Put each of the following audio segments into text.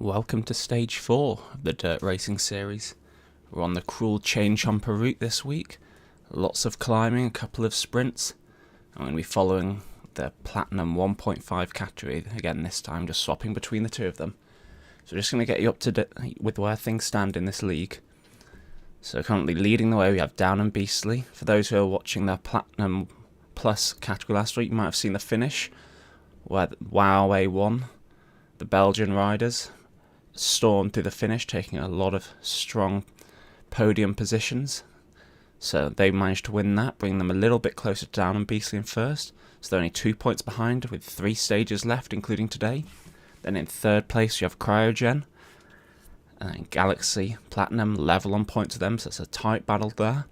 Welcome to stage 4 of the dirt racing series. We're on the cruel chain Chomper route this week. Lots of climbing, a couple of sprints. I'm going to be following the Platinum 1.5 category, again this time just swapping between the two of them. So just going to get you up to date with where things stand in this league. So currently leading the way we have Down and Beastly. For those who are watching the Platinum Plus category last week, you might have seen the finish where Huawei won. The Belgian riders stormed through the finish, taking a lot of strong podium positions. So they managed to win that, bringing them a little bit closer to Down and Beastly in first. So they're only 2 points behind with 3 stages left, including today. Then in third place you have Cryogen. And then Galaxy Platinum level on points with them, so it's a tight battle there.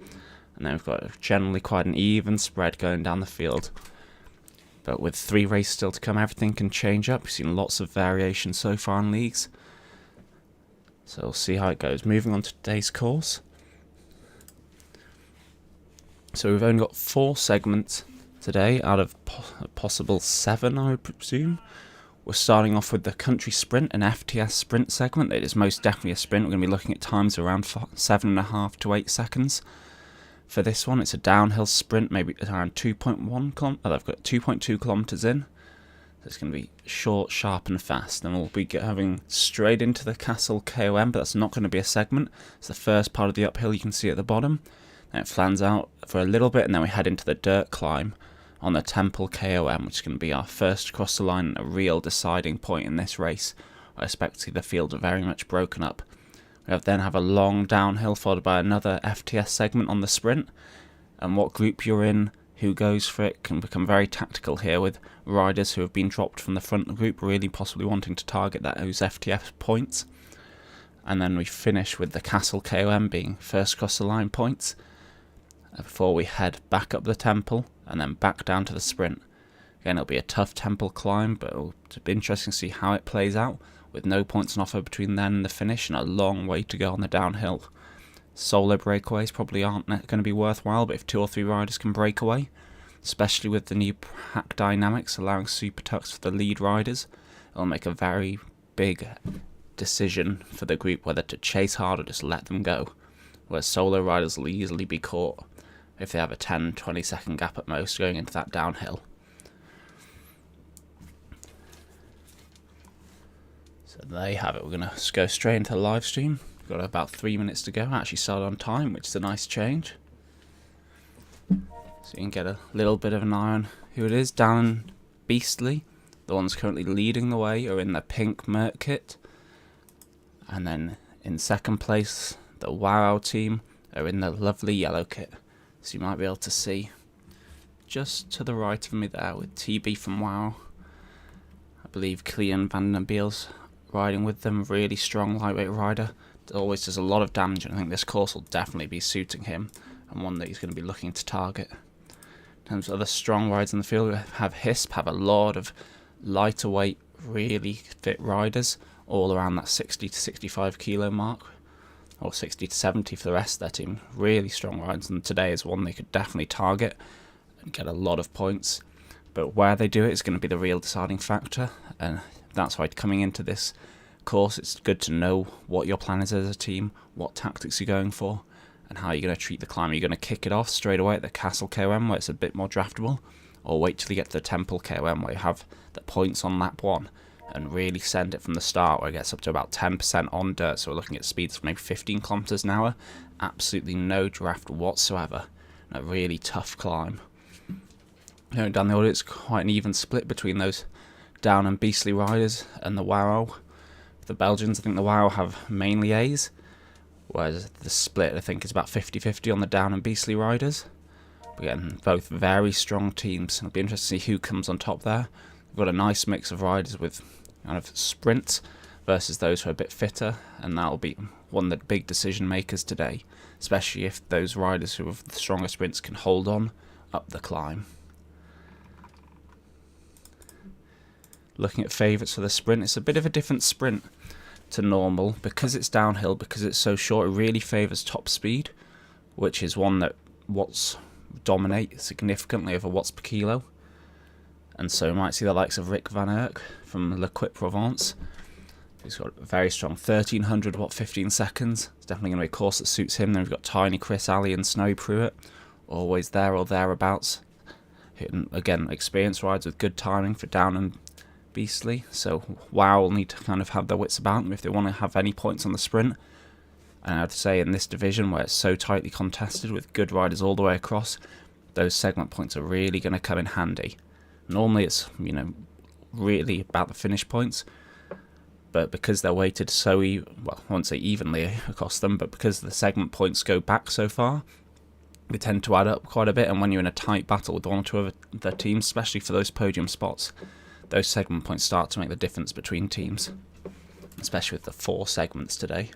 And then we've got generally quite an even spread going down the field. But with 3 races still to come, everything can change up. We've seen lots of variation so far in leagues. So we'll see how it goes. Moving on to today's course. So we've only got 4 segments today out of a possible 7, I would presume. We're starting off with the country sprint, an FTS sprint segment. It is most definitely a sprint. We're going to be looking at times around 7.5 to 8 seconds. For this one, it's a downhill sprint, maybe around 2.1 kilometers. I've got 2.2 kilometers in. So it's going to be short, sharp and fast. Then we'll be going straight into the Castle KOM, but that's not going to be a segment. It's the first part of the uphill you can see at the bottom. Then it flans out for a little bit, and then we head into the dirt climb on the Temple KOM, which is going to be our first across the line and a real deciding point in this race. I expect to see the field very much broken up. We then have a long downhill followed by another FTS segment on the sprint. And what group you're in, who goes for it, can become very tactical here, with riders who have been dropped from the front group really possibly wanting to target those FTS points. And then we finish with the Castle KOM being first across the line points before we head back up the temple and then back down to the sprint. Again, it'll be a tough temple climb, but it'll be interesting to see how it plays out, with no points on offer between then and the finish and a long way to go on the downhill. Solo breakaways probably aren't going to be worthwhile, but if 2 or 3 riders can break away, especially with the new pack dynamics allowing super tucks for the lead riders, it'll make a very big decision for the group whether to chase hard or just let them go, where solo riders will easily be caught if they have a 10-20 second gap at most going into that downhill. So there you have it. We're going to go straight into the live stream. We've got about 3 minutes to go. I actually started on time, which is a nice change. So you can get a little bit of an eye on who it is. Down and Beastly, the ones currently leading the way, are in the pink Merc kit. And then in second place, the Wow team are in the lovely yellow kit. So you might be able to see just to the right of me there with TB from Wow. I believe Clean Van den Beel's riding with them, really strong lightweight rider. Always does a lot of damage, and I think this course will definitely be suiting him and one that he's going to be looking to target. In terms of other strong riders in the field, we have HISP, have a lot of lighter weight, really fit riders, all around that 60 to 65 kilo mark, or 60 to 70 for the rest of their team. Really strong riders, and today is one they could definitely target and get a lot of points. But where they do it is going to be the real deciding factor, and that's why coming into this course it's good to know what your plan is as a team, what tactics you're going for, and how you're going to treat the climb. Are you going to kick it off straight away at the Castle KOM where it's a bit more draftable, or wait till you get to the Temple KOM where you have the points on lap 1 and really send it from the start, where it gets up to about 10% on dirt? So we're looking at speeds of maybe 15 kilometers an hour, absolutely no draft whatsoever, and a really tough climb. Going down the order, it's quite an even split between those Down and Beastly riders and the Wow. The Belgians, I think the Wow have mainly A's, whereas the split I think is about 50-50 on the Down and Beastly riders. But again, both very strong teams. It'll be interesting to see who comes on top there. We've got a nice mix of riders with kind of sprints versus those who are a bit fitter, and that'll be one of the big decision makers today, especially if those riders who have the stronger sprints can hold on up the climb. Looking at favourites for the sprint, it's a bit of a different sprint to normal because it's downhill, because it's so short. It really favours top speed, which is one that Watts dominate significantly over watts per kilo. And so we might see the likes of Rick Van Erck from L'Equipe Provence He's got a very strong 1300 watt 15 seconds. It's definitely going to be a course that suits him. Then we've got Tiny Chris, Ali and Snowy Pruitt, always there or thereabouts. Hitting, again, experienced rides with good timing for Down and Beastly. So WoW will need to kind of have their wits about them if they want to have any points on the sprint. And I'd say in this division where it's so tightly contested with good riders all the way across, those segment points are really going to come in handy. Normally it's, you know, really about the finish points, but because they're weighted so, well, I won't say evenly across them, but because the segment points go back so far, they tend to add up quite a bit, and when you're in a tight battle with one or two of the teams, especially for those podium spots, those segment points start to make the difference between teams, especially with the 4 segments today.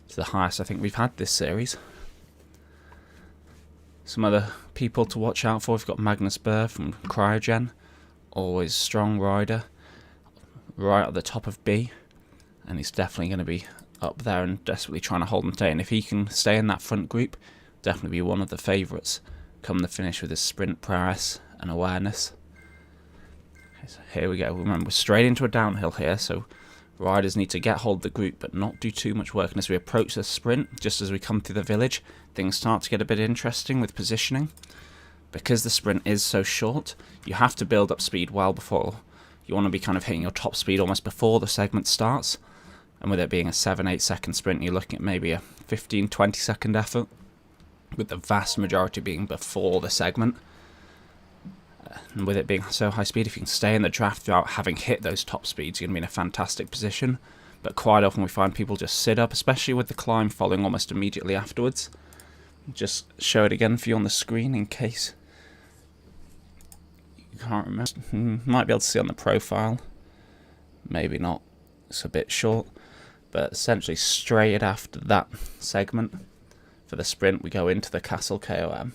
It's the highest I think we've had this series. Some other people to watch out for, we've got Magnus Burr from Cryogen, always strong rider, right at the top of B, and he's definitely going to be up there and desperately trying to hold and stay, and if he can stay in that front group, definitely be one of the favourites come the finish with his sprint prowess and awareness. Okay, so here we go. Remember, we're straight into a downhill here, so riders need to get hold of the group but not do too much work, and as we approach the sprint, just as we come through the village, things start to get a bit interesting with positioning. Because the sprint is so short, you have to build up speed well before. You want to be kind of hitting your top speed almost before the segment starts, and with it being a 7-8 second sprint, you're looking at maybe a 15-20 second effort, with the vast majority being before the segment. And with it being so high speed, if you can stay in the draft without having hit those top speeds, you're going to be in a fantastic position. But quite often we find people just sit up, especially with the climb following almost immediately afterwards. Just show it again for you on the screen in case you can't remember. Might be able to see on the profile. Maybe not. It's a bit short. But essentially straight after that segment, for the sprint, we go into the Castle KOM.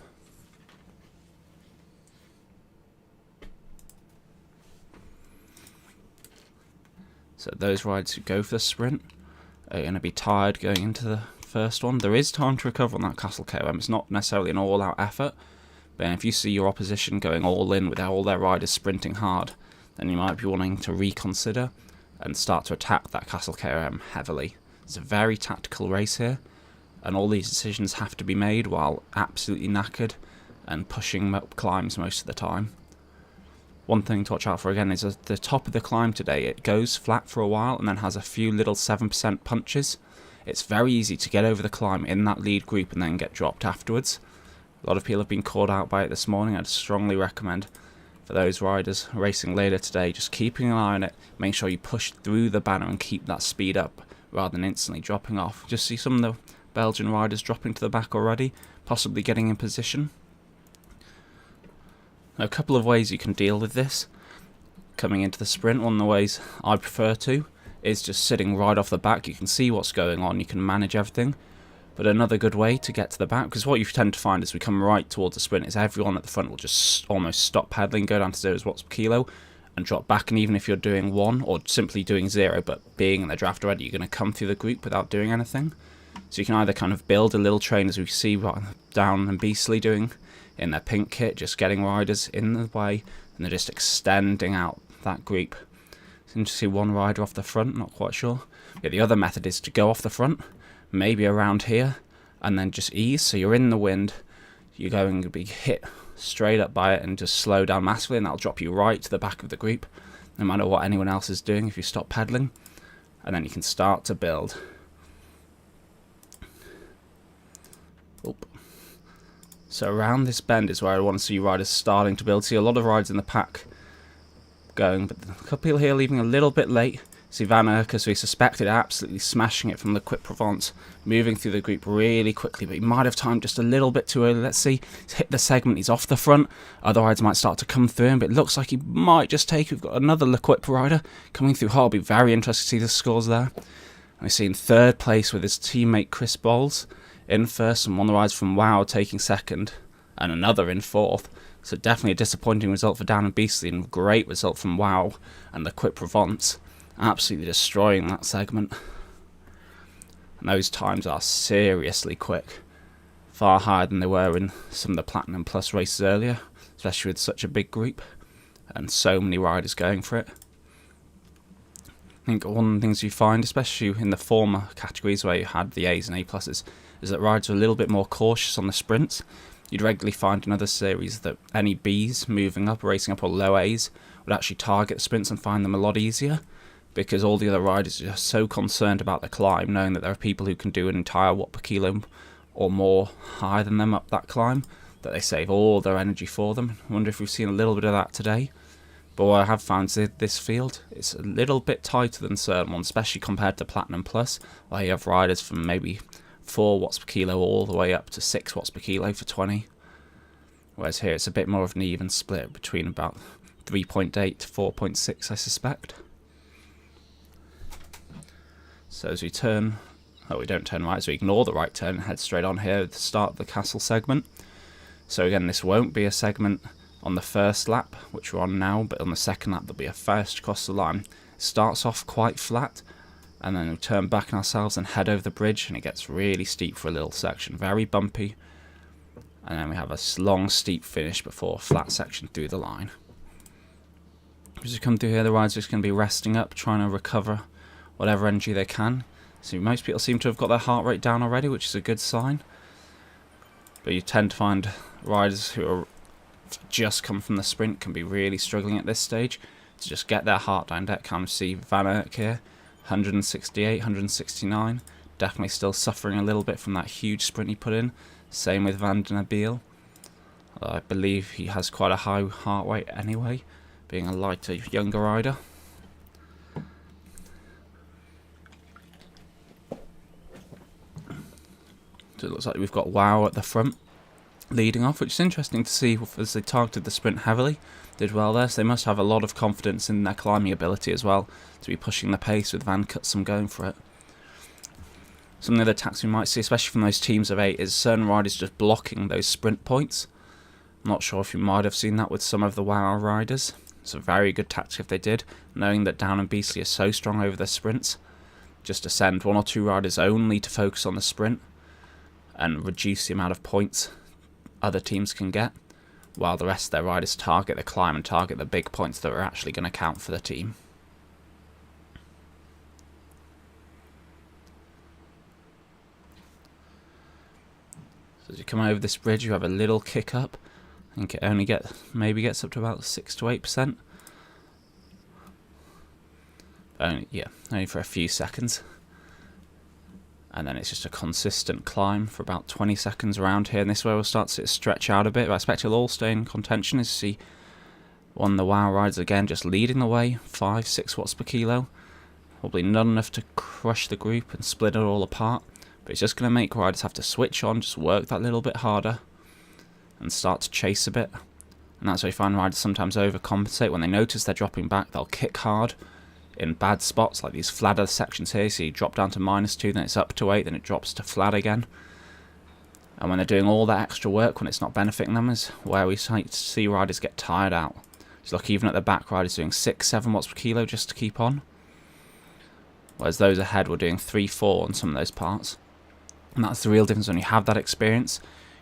So those riders who go for the sprint are going to be tired going into the first one. There is time to recover on that Castle KOM. It's not necessarily an all-out effort, but if you see your opposition going all in with all their riders sprinting hard, then you might be wanting to reconsider and start to attack that Castle KOM heavily. It's a very tactical race here, and all these decisions have to be made while absolutely knackered and pushing up climbs most of the time. One thing to watch out for again is at the top of the climb today, it goes flat for a while and then has a few little 7% punches. It's very easy to get over the climb in that lead group and then get dropped afterwards. A lot of people have been caught out by it this morning. I'd strongly recommend for those riders racing later today, just keeping an eye on it, make sure you push through the banner and keep that speed up rather than instantly dropping off. Just see some of the Belgian riders dropping to the back already, possibly getting in position. A couple of ways you can deal with this coming into the sprint. One of the ways I prefer to is just sitting right off the back. You can see what's going on, you can manage everything. But another good way to get to the back, because what you tend to find as we come right towards the sprint is everyone at the front will just almost stop pedaling, go down to 0 watts per kilo and drop back. And even if you're doing 1 or simply doing 0 but being in the draft already, you're going to come through the group without doing anything. So you can either kind of build a little train, as we see Down and Beastly doing in their pink kit, just getting riders in the way, and they're just extending out that group. Seem to see one rider off the front, not quite sure. Yeah, the other method is to go off the front, maybe around here, and then just ease, so you're in the wind, you're going to be hit straight up by it and just slow down massively, and that'll drop you right to the back of the group, no matter what anyone else is doing if you stop pedaling, and then you can start to build. Oop. So around this bend is where I want to see riders starting to build. See a lot of riders in the pack going, but a couple people here leaving a little bit late. See Van Urkers, we suspected, absolutely smashing it from the Quip Provence, moving through the group really quickly, but he might have timed just a little bit too early. Let's see, he's hit the segment, he's off the front. Other riders might start to come through him, but it looks like he might just take. We've got another Le Quip rider coming through hard. I'll be very interested to see the scores there. And we see in third place with his teammate Chris Bowles in first, and one of the riders from WoW taking second, and another in fourth. So definitely a disappointing result for Down and Beastly, and great result from WoW and the Quip Provence, absolutely destroying that segment. And those times are seriously quick, far higher than they were in some of the Platinum Plus races earlier, especially with such a big group and so many riders going for it. think one of the things you find, especially in the former categories where you had the A's and A pluses, is that riders are a little bit more cautious on the sprints. You'd regularly find in other series that any Bs moving up, racing up, or low A's would actually target the sprints and find them a lot easier, because all the other riders are just so concerned about the climb, knowing that there are people who can do an entire watt per kilo or more higher than them up that climb, that they save all their energy for them. I wonder if we've seen a little bit of that today. But what I have found is this field, it's a little bit tighter than certain ones, especially compared to Platinum Plus, where you have riders from maybe 4 watts per kilo all the way up to 6 watts per kilo for 20. Whereas here it's a bit more of an even split between about 3.8 to 4.6, I suspect. So as we turn, we don't turn right, so we ignore the right turn and head straight on here at the start of the castle segment. So again, this won't be a segment on the first lap, which we're on now, but on the second lap there'll be a first across the line. It starts off quite flat, and then we turn back on ourselves and head over the bridge, and it gets really steep for a little section, very bumpy, and then we have a long steep finish before a flat section through the line. As we come through here, the riders are just going to be resting up, trying to recover whatever energy they can. So most people seem to have got their heart rate down already, which is a good sign, but you tend to find riders who are just come from the sprint can be really struggling at this stage to just get their heart down. That can see Van Aert here, 168, 169, definitely still suffering a little bit from that huge sprint he put in. Same with Van den Abeel. I believe he has quite a high heart rate anyway, being a lighter, younger rider. So it looks like we've got Wow at the front, leading off, which is interesting to see as they targeted the sprint heavily. Did well there, so they must have a lot of confidence in their climbing ability as well, to be pushing the pace with Van Cutsum going for it. Some of the other attacks we might see, especially from those teams of 8, is certain riders just blocking those sprint points. I'm not sure if you might have seen that with some of the WoW riders. It's a very good tactic if they did, knowing that Down and Beastly are so strong over their sprints. Just to send 1 or 2 riders only to focus on the sprint and reduce the amount of points other teams can get, while the rest of their riders target the climb and target the big points that are actually going to count for the team. So as you come over this bridge, you have a little kick up. I think it only maybe gets up to about 6 to 8%. Only for a few seconds. And then it's just a consistent climb for about 20 seconds around here, and this way we'll start to see it stretch out a bit, but I expect it'll all stay in contention. As you see one of the WoW riders again just leading the way, 5-6 watts per kilo. Probably not enough to crush the group and split it all apart, but it's just going to make riders have to switch on, just work that little bit harder and start to chase a bit. And that's why you find riders sometimes overcompensate. When they notice they're dropping back, they'll kick hard in bad spots, like these flatter sections here. So you drop down to -2, then it's up to 8, then it drops to flat again. And when they're doing all that extra work, when it's not benefiting them, is where we see riders get tired out. So look, even at the back, riders doing 6-7 watts per kilo just to keep on, whereas those ahead were doing 3-4 on some of those parts. And that's the real difference. When you have that experience,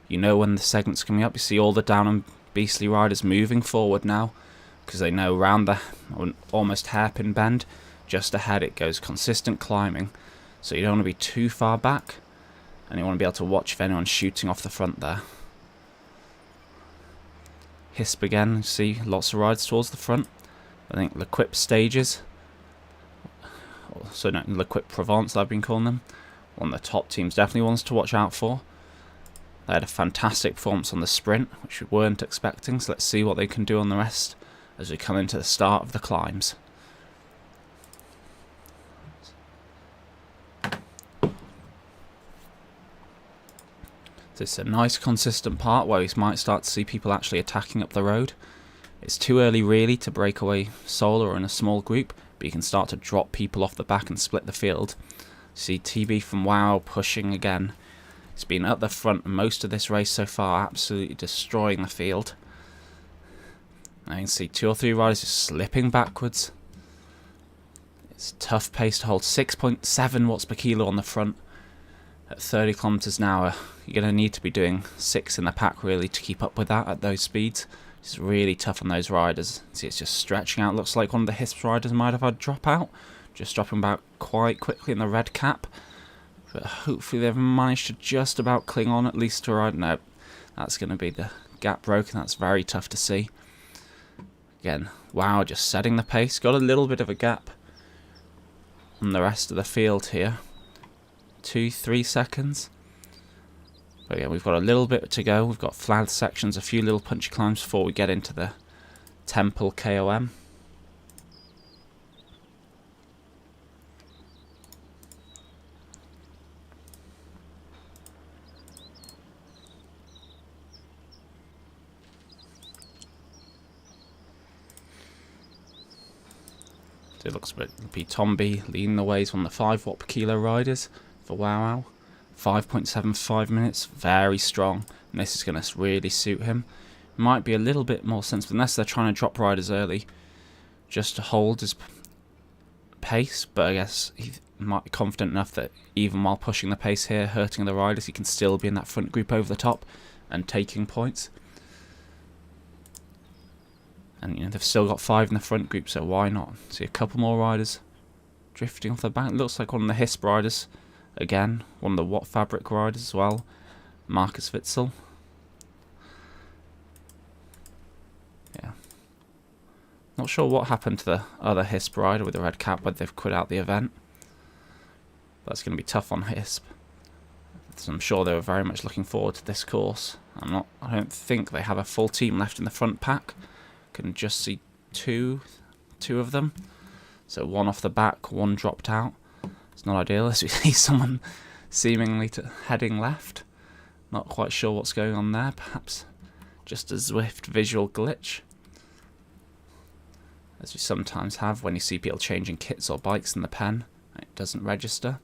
you know when the segment's coming up. You see all the Down and Beastly riders moving forward now, because they know round the almost hairpin bend just ahead it goes consistent climbing, so you don't want to be too far back, and you want to be able to watch if anyone's shooting off the front there. Hisp again, see lots of riders towards the front. I think L'Equipe stages, so no, L'Equipe Provence I've been calling them, one of the top teams, definitely ones to watch out for. They had a fantastic performance on the sprint, which we weren't expecting, so let's see what they can do on the rest as we come into the start of the climbs. So it's a nice consistent part where we might start to see people actually attacking up the road. It's too early really to break away solo or in a small group, but you can start to drop people off the back and split the field. See TB from WoW pushing again. He's been at the front most of this race so far, absolutely destroying the field. I can see 2 or 3 riders just slipping backwards. It's a tough pace to hold. 6.7 watts per kilo on the front at 30 kilometers an hour. You're going to need to be doing 6 in the pack really to keep up with that at those speeds. It's really tough on those riders. See, it's just stretching out. Looks like one of the Hisp riders might have had a drop out. just dropping back quite quickly in the red cap. But hopefully they've managed to just about cling on at least to a ride. No, that's going to be the gap broken. That's very tough to see. Again, wow, just setting the pace. Got a little bit of a gap on the rest of the field here. 2-3 seconds. But yeah, we've got a little bit to go. We've got flat sections, a few little punchy climbs before we get into the Temple KOM. So it looks a bit be Tomby leading the ways on the 5 watt per kilo riders for Wow. 5.75 minutes, very strong, and this is going to really suit him. Might be a little bit more sensible, unless they're trying to drop riders early, just to hold his pace, but I guess he might be confident enough that even while pushing the pace here, hurting the riders, he can still be in that front group over the top and taking points. And you know, they've still got 5 in the front group, so why not? See a couple more riders drifting off the back. It looks like one of the HISP riders. Again, one of the Watt Fabric riders as well, Marcus Witzel. Yeah. Not sure what happened to the other HISP rider with the red cap, whether they've quit out the event. That's going to be tough on HISP. So I'm sure they were very much looking forward to this course. I don't think they have a full team left in the front pack. Can just see two of them. So one off the back, one dropped out. It's not ideal as we see someone seemingly heading left. Not quite sure what's going on there. Perhaps just a Zwift visual glitch, as we sometimes have when you see people changing kits or bikes in the pen. It doesn't register.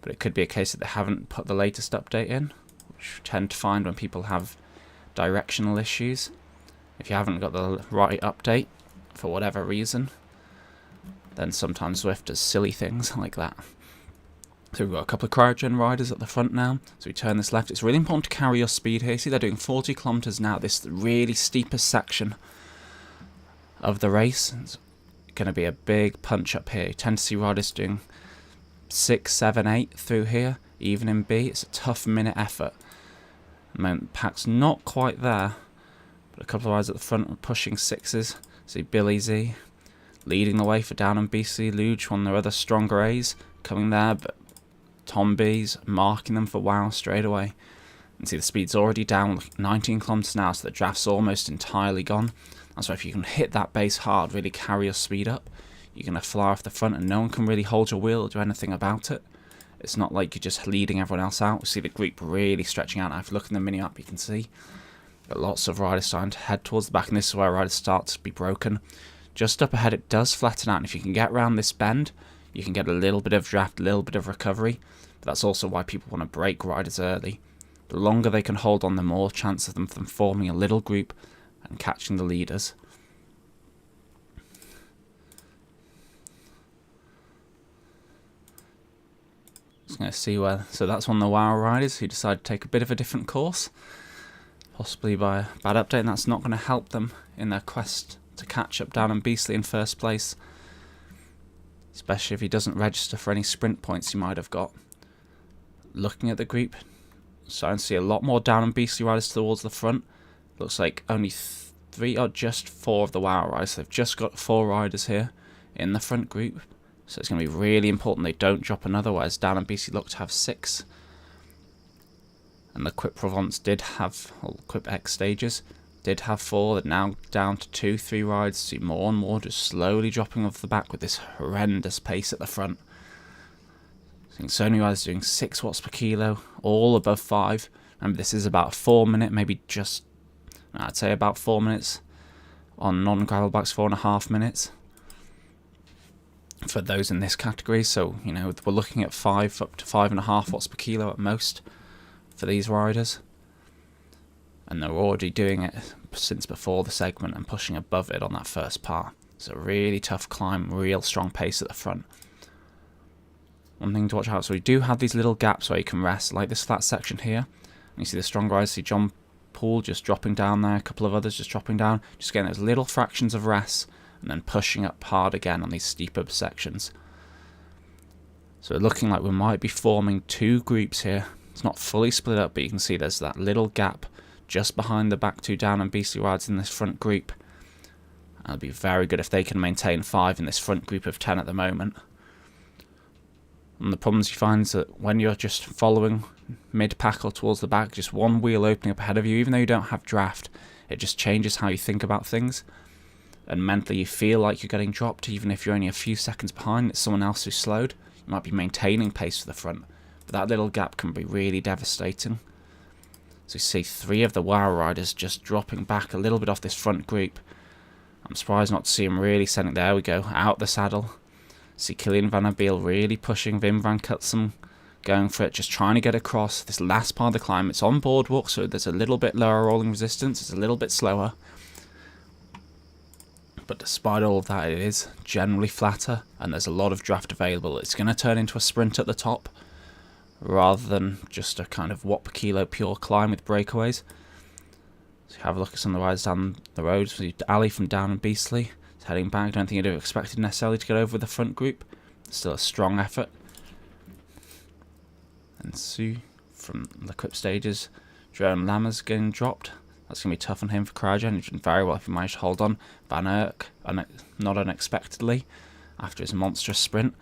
But it could be a case that they haven't put the latest update in, which we tend to find when people have directional issues. If you haven't got the right update, for whatever reason, then sometimes Zwift does silly things like that. So we've got a couple of cryogen riders at the front now. So we turn this left. It's really important to carry your speed here. See, they're doing 40 kilometers now. This really steepest section of the race. It's going to be a big punch up here. You tend to see riders doing 6, 7, 8 through here, even in B. It's a tough minute effort. At the moment, the pack's not quite there, but a couple of riders at the front are pushing 6s. See Billy Z leading the way for Down and BC. Luge, one of their other stronger A's, coming there, but Tom B's marking them for Wow straight away. And see the speed's already down 19 kilometers an hour, so the draft's almost entirely gone. That's why if you can hit that base hard, really carry your speed up, you're going to fly off the front and no one can really hold your wheel or do anything about it. It's not like you're just leading everyone else out. We see the group really stretching out. Now if you look in the mini-map, you can see but lots of riders starting to head towards the back, and this is where riders start to be broken. Just up ahead it does flatten out, and if you can get around this bend, you can get a little bit of draft, a little bit of recovery. But that's also why people want to break riders early. The longer they can hold on, the more chance of them forming a little group and catching the leaders. Just going to see where... So that's one of the Wow riders who decided to take a bit of a different course. Possibly by a bad update, and that's not going to help them in their quest to catch up Down and Beastly in first place. Especially if he doesn't register for any sprint points he might have got. Looking at the group, starting to see a lot more Down and Beastly riders towards the front. Looks like only 3 or just 4 of the Wow riders. So they've just got 4 riders here in the front group. So it's going to be really important they don't drop another, whereas Down and Beastly look to have 6. And the Quip Provence did have, or Quip X stages, did have 4. They're now down to 2, 3 rides. See more and more just slowly dropping off the back with this horrendous pace at the front. Seeing so many riders doing 6 watts per kilo, all above 5. Remember, this is about 4 minute, maybe just, I'd say about 4 minutes. On non-gravel bikes, 4.5 minutes. For those in this category, so, you know, we're looking at 5 up to 5.5 watts per kilo at most for these riders, and they're already doing it since before the segment and pushing above it on that first part. It's a really tough climb, real strong pace at the front. One thing to watch out, so we do have these little gaps where you can rest, like this flat section here, and you see the strong riders, see John Paul just dropping down there, a couple of others just dropping down, just getting those little fractions of rest and then pushing up hard again on these steeper sections. So it's looking like we might be forming two groups here. It's not fully split up, but you can see there's that little gap just behind the back two down and beastly riders in this front group. It'll be very good if they can maintain 5 in this front group of 10 at the moment. And the problems you find is that when you're just following mid-pack or towards the back, just one wheel opening up ahead of you, even though you don't have draft, it just changes how you think about things. And mentally you feel like you're getting dropped, even if you're only a few seconds behind. It's someone else who's slowed. You might be maintaining pace for the front, but that little gap can be really devastating. So you see 3 of the WoW riders just dropping back a little bit off this front group. I'm surprised not to see him really sending, there we go, out the saddle. See Killian Van Abeel really pushing Wim van Cutsem, going for it, just trying to get across this last part of the climb. It's on boardwalk, so there's a little bit lower rolling resistance, it's a little bit slower. But despite all of that, it is generally flatter, and there's a lot of draft available. It's going to turn into a sprint at the top, rather than just a kind of watt per kilo pure climb with breakaways. So have a look at some of the riders down the road. So Ali from Down and Beastly is heading back. I don't think he'd have expected necessarily to get over with the front group. Still a strong effort. And Sue from the Equip Stages. Jerome Lammers getting dropped. That's going to be tough on him for cryogen. He's done very well if he managed to hold on. Van Erk, not unexpectedly, after his monstrous sprint.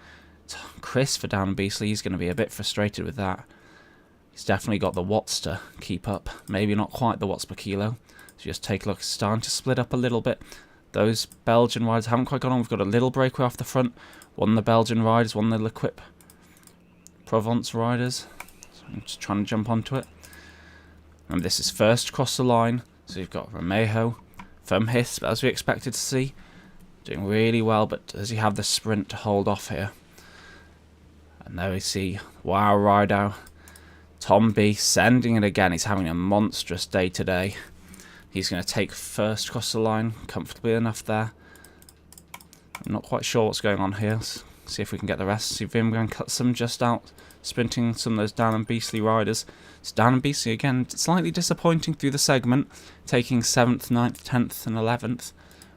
Chris for Down and Beastly, he's going to be a bit frustrated with that. He's definitely got the watts to keep up. Maybe not quite the watts per kilo. So just take a look. It's starting to split up a little bit. Those Belgian riders haven't quite gone on. We've got a little breakaway off the front. One of the Belgian riders, one of the L'Equip Provence riders. So I'm just trying to jump onto it. And this is first across the line. So you've got Romejo from Hisp, as we expected to see. Doing really well, but does he have the sprint to hold off here? And there we see WoW rider Tom B sending it again. He's having a monstrous day today. He's going to take first across the line comfortably enough there. I'm not quite sure what's going on here. Let's see if we can get the rest. See Wim van Cutsem just out sprinting some of those Down and Beastly riders. It's Down and Beastly again, slightly disappointing through the segment, taking 7th, 9th, 10th and 11th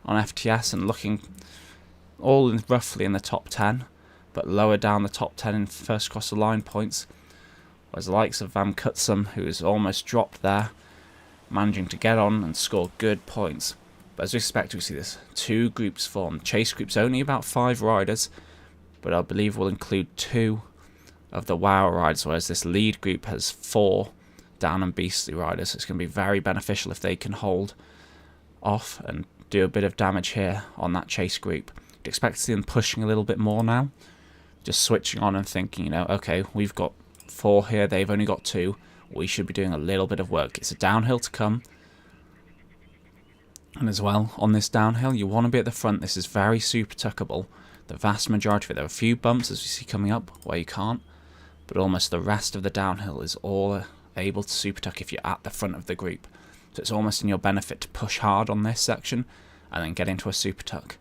on FTS and looking all roughly in the top 10, but lower down the top 10 in first across the line points. Whereas the likes of Van Cutsem, who is almost dropped there, managing to get on and score good points. But as we expect, we see this 2 groups formed. Chase group's only about 5 riders, but I believe will include 2 of the WoW riders, whereas this lead group has 4 Down and Beastly riders. So it's going to be very beneficial if they can hold off and do a bit of damage here on that chase group. You'd expect to see them pushing a little bit more now, just switching on and thinking, you know, okay, we've got 4 here, they've only got 2, we should be doing a little bit of work. It's a downhill to come, and as well, on this downhill, you want to be at the front. This is very super tuckable. The vast majority of it, there are a few bumps as we see coming up where you can't, but almost the rest of the downhill is all able to super tuck if you're at the front of the group. So it's almost in your benefit to push hard on this section and then get into a super tuck.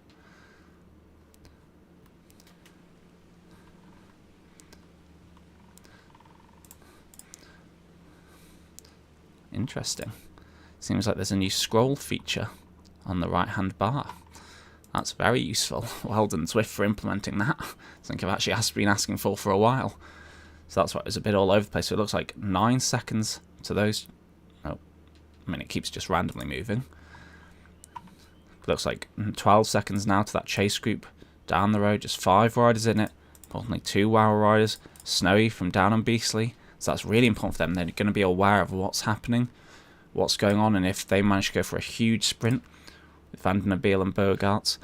Interesting. Seems like there's a new scroll feature on the right hand bar. That's very useful. Well done, Zwift, for implementing that. I think I've actually been asking for a while. So that's why it was a bit all over the place. So it looks like 9 seconds to those. Oh, I mean, it keeps just randomly moving. It looks like 12 seconds now to that chase group down the road. Just 5 riders in it. Importantly, 2 WoW riders. Snowy from Down and Beastly. So that's really important for them. They're going to be aware of what's happening, what's going on, and if they manage to go for a huge sprint with Van den Abeel and Bogarts,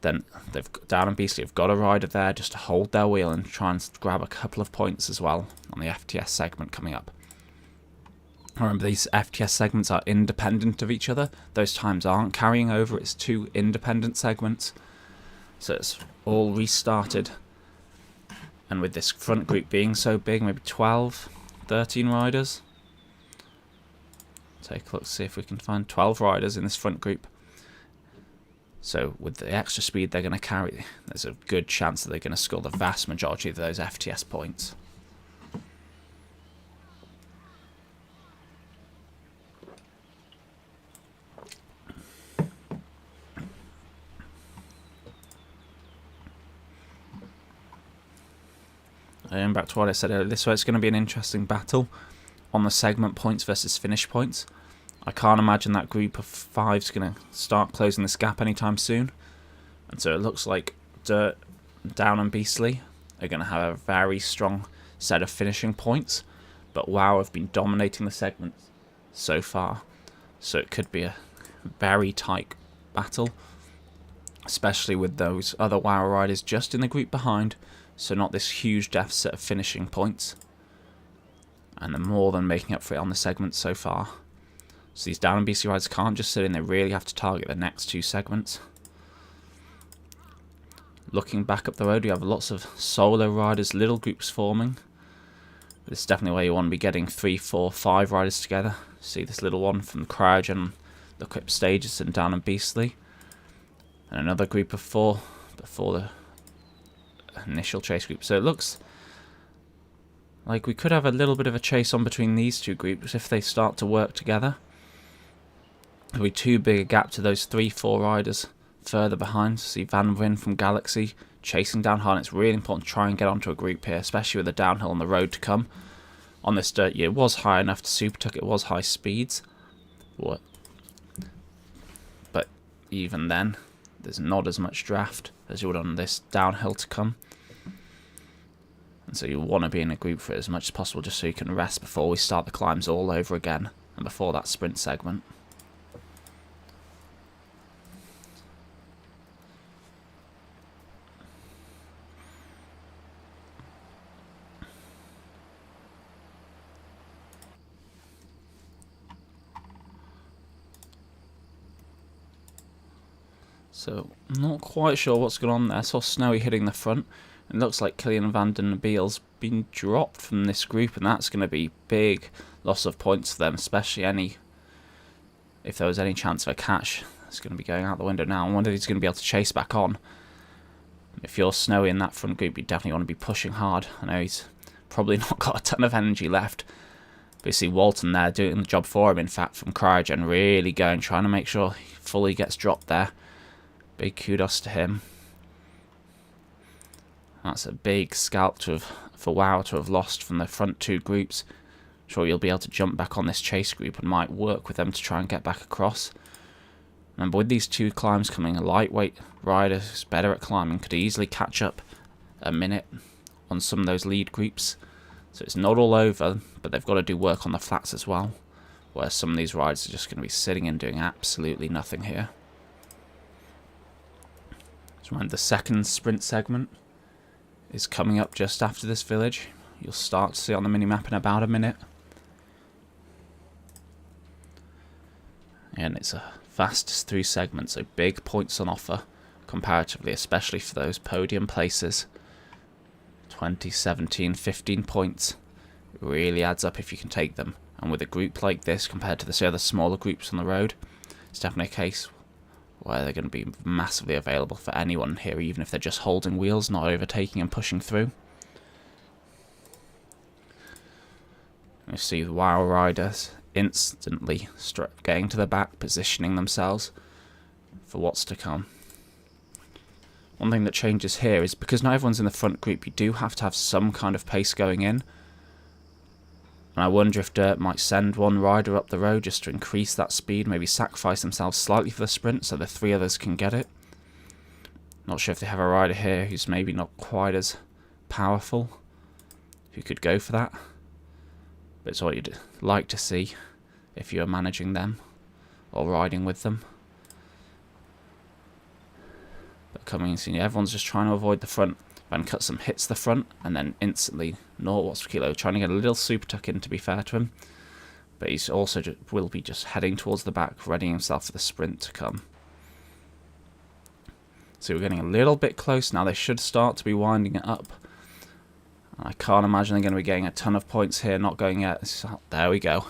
then they've Down and Beastly have got a rider there just to hold their wheel and try and grab a couple of points as well on the FTS segment coming up. Remember, these FTS segments are independent of each other. Those times aren't carrying over. It's 2 independent segments. So it's all restarted. And with this front group being so big, maybe 12, 13 riders. Take a look, see if we can find 12 riders in this front group. So with the extra speed they're going to carry, there's a good chance that they're going to score the vast majority of those FTS points. Going back to what I said earlier, this way it's going to be an interesting battle on the segment points versus finish points. I can't imagine that group of 5 is going to start closing this gap anytime soon. And so it looks like Dirt, Down and Beastly are going to have a very strong set of finishing points. But WoW have been dominating the segments so far. So it could be a very tight battle, especially with those other WoW riders just in the group behind. So not this huge deficit of finishing points. And they're more than making up for it on the segments so far. So these Down and Beastly riders can't just sit in, they really have to target the next 2 segments. Looking back up the road, we have lots of solo riders, little groups forming. This is definitely where you want to be getting 3, 4, 5 riders together. See this little one from Cryogen, the equipped stages, and Down and Beastly. And another group of 4 before the initial chase group. So it looks like we could have a little bit of a chase on between these 2 groups if they start to work together. There'll be too big a gap to those 3, 4 riders further behind. See Van Wyn from Galaxy chasing down hard. It's really important to try and get onto a group here, especially with the downhill on the road to come. On this dirt, it was high enough to super tuck, it was high speeds. But even then, there's not as much draft as you would on this downhill to come. And so you want to be in a group for it as much as possible, just so you can rest before we start the climbs all over again, and before that sprint segment. So, I'm not quite sure what's going on there. I saw Snowy hitting the front. It looks like Killian van den Beel's been dropped from this group, and that's going to be big loss of points for them, especially if there was any chance of a catch. It's going to be going out the window now. I wonder if he's going to be able to chase back on. If you're Snowy in that front group, you definitely want to be pushing hard. I know he's probably not got a ton of energy left. But you see Walton there doing the job for him, in fact, from Cryogen, really trying to make sure he fully gets dropped there. Big kudos to him. That's a big scalp for WoW to have lost from the front 2 groups. I'm sure you'll be able to jump back on this chase group and might work with them to try and get back across. Remember, with these 2 climbs coming, a lightweight rider who's better at climbing could easily catch up a minute on some of those lead groups. So it's not all over, but they've got to do work on the flats as well, where some of these riders are just going to be sitting and doing absolutely nothing here. So remember, the second sprint segment is coming up just after this village. You'll start to see on the minimap in about a minute. And it's a fastest 3 segments, so big points on offer comparatively, especially for those podium places. 20, 17, 15 points. It really adds up if you can take them. And with a group like this compared to the other smaller groups on the road, it's definitely a case where they're going to be massively available for anyone here, even if they're just holding wheels, not overtaking and pushing through. You see the WoW riders instantly getting to the back, positioning themselves for what's to come. One thing that changes here is because not everyone's in the front group, you do have to have some kind of pace going in. And I wonder if Dirt might send one rider up the road just to increase that speed, maybe sacrifice themselves slightly for the sprint so the 3 others can get it. Not sure if they have a rider here who's maybe not quite as powerful, who could go for that. But it's what you'd like to see if you're managing them or riding with them. But coming in, see, everyone's just trying to avoid the front. Van Cutsum hits the front and then instantly 0 watts per kilo, trying to get a little super tuck in, to be fair to him. But he's also will be just heading towards the back, readying himself for the sprint to come. So we're getting a little bit close now. They should start to be winding it up. I can't imagine they're going to be getting a ton of points here, not going yet. There we go.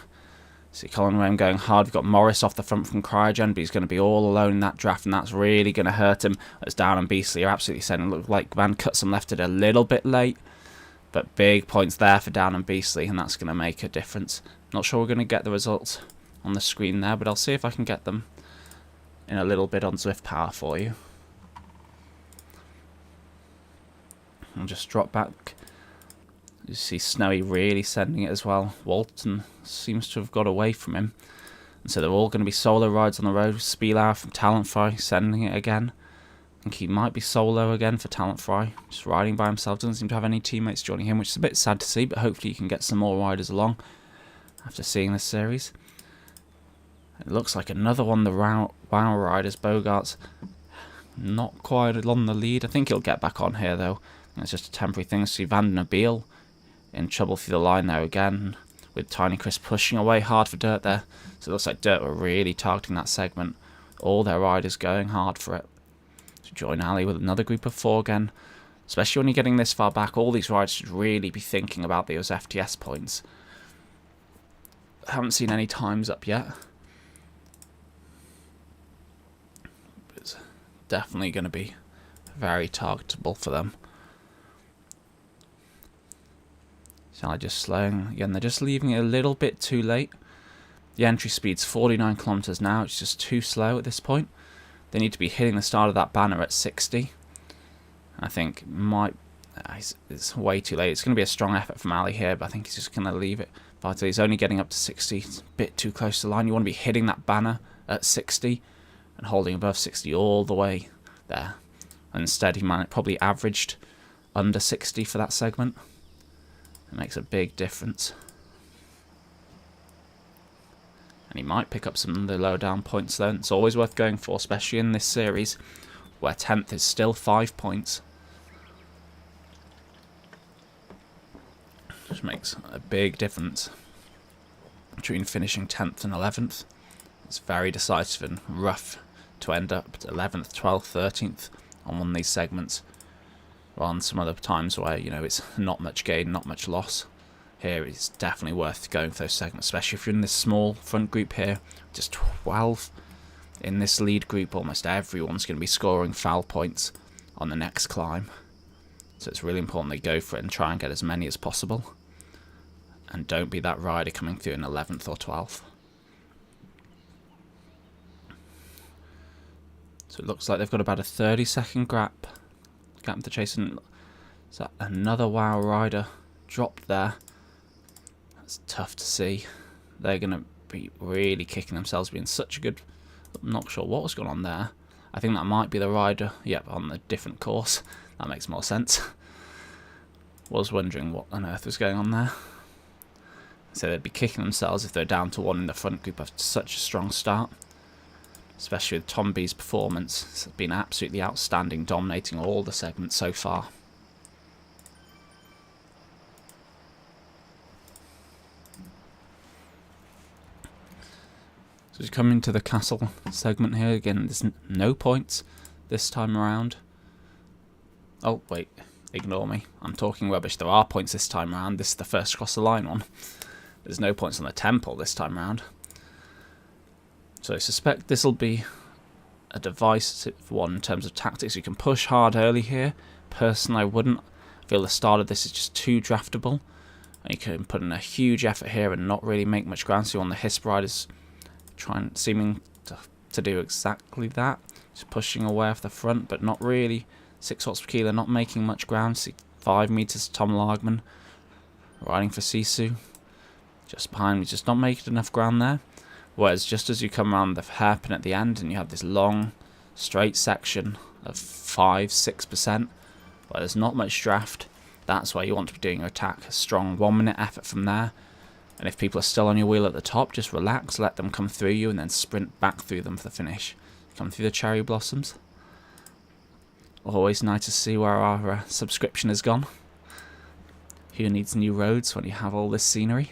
See Colin Rame going hard. We've got Morris off the front from Cryogen, but he's going to be all alone in that draft, and that's really going to hurt him. As Down and Beastly are absolutely saying, look like Van Cutsum left it a little bit late, but big points there for Down and Beastly, and that's going to make a difference. Not sure we're going to get the results on the screen there, but I'll see if I can get them in a little bit on ZwiftPower for you. I'll just drop back You see Snowy really sending it as well. Walton seems to have got away from him. And so they're all going to be solo rides on the road. Spieler from Talent Fry sending it again. I think he might be solo again for Talent Fry. Just riding by himself. Doesn't seem to have any teammates joining him, which is a bit sad to see. But hopefully you can get some more riders along after seeing this series. It looks like another one of the Wow riders. Bogart's not quite on the lead. I think he'll get back on here though. It's just a temporary thing. See Van der Beel in trouble through the line there again, with Tiny Chris pushing away hard for Dirt there. So it looks like Dirt were really targeting that segment. All their riders going hard for it. To join Ali with another group of 4 again. Especially when you're getting this far back, all these riders should really be thinking about those FTS points. I haven't seen any times up yet. It's definitely going to be very targetable for them. Shall just slowing again? They're just leaving it a little bit too late. The entry speed's 49 kilometers now. It's just too slow at this point. They need to be hitting the start of that banner at 60. I think it's way too late. It's going to be a strong effort from Ali here, but I think he's just going to leave it. Vital, he's only getting up to 60. It's a bit too close to the line. You want to be hitting that banner at 60 and holding above 60 all the way there. And instead, he probably averaged under 60 for that segment. It makes a big difference. And he might pick up some of the lower down points though. It's always worth going for, especially in this series, where 10th is still 5 points. Which makes a big difference between finishing 10th and 11th. It's very decisive and rough to end up at 11th, 12th, 13th on one of these segments. On some other times where, you know, it's not much gain, not much loss. Here it's definitely worth going for those segments, especially if you're in this small front group here. Just 12 in this lead group, almost everyone's going to be scoring foul points on the next climb. So it's really important they go for it and try and get as many as possible. And don't be that rider coming through in 11th or 12th. So it looks like they've got about a 30-second gap to chase. And is that another Wow rider dropped there? That's tough to see. They're going to be really kicking themselves being such a good... I'm not sure what was going on there. I think that might be the rider. Yep, on a different course. That makes more sense. Was wondering what on earth was going on there. So they'd be kicking themselves if they're down to 1 in the front group after such a strong start. Especially with Tom B's performance. It's been absolutely outstanding, dominating all the segments so far. So we come into the castle segment here. Again, there's no points this time around. Oh, wait. Ignore me. I'm talking rubbish. There are points this time around. This is the first cross the line one. There's no points on the temple this time around. So I suspect this will be a divisive one in terms of tactics. You can push hard early here. Personally, I wouldn't. I feel the start of this is just too draftable. And you can put in a huge effort here and not really make much ground. So you want the Hisp riders seeming to do exactly that. Just pushing away off the front, but not really. 6 watts per kilo, not making much ground. 5 meters, Tom Lagman riding for Sisu. Just behind me, just not making enough ground there. Whereas just as you come around the hairpin at the end and you have this long, straight section of 5-6%, where there's not much draft, that's where you want to be doing your attack. A strong 1 minute effort from there. And if people are still on your wheel at the top, just relax, let them come through you and then sprint back through them for the finish. Come through the cherry blossoms. Always nice to see where our subscription has gone. Who needs new roads when you have all this scenery?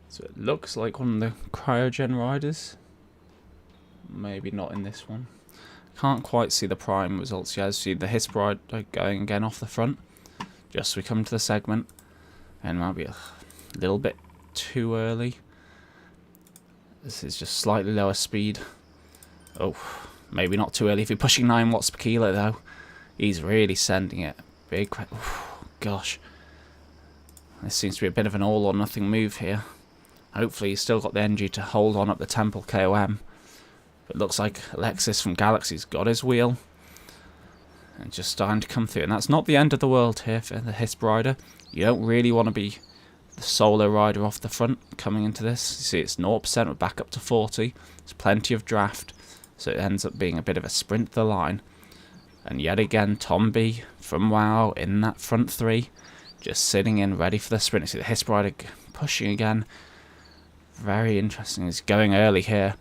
So it looks like one of the cryogen riders. Maybe not in this one. Can't quite see the prime results yet. See the Hisp rider going again off the front. Just as we come to the segment. And might be a little bit too early. This is just slightly lower speed. Oh, maybe not too early if you're pushing 9 watts per kilo though. He's really sending it. Big, gosh. This seems to be a bit of an all or nothing move here. Hopefully he's still got the energy to hold on up the Temple KOM. But it looks like Alexis from Galaxy's got his wheel. And just starting to come through. And that's not the end of the world here for the Hisp rider. You don't really want to be the solo rider off the front coming into this. You see it's 0%, we're back up to 40. There's plenty of draft. So it ends up being a bit of a sprint to the line. And yet again, Tom B from WoW in that front 3. Just sitting in, ready for the sprint. You see the Hisp rider pushing again. Very interesting. He's going early here.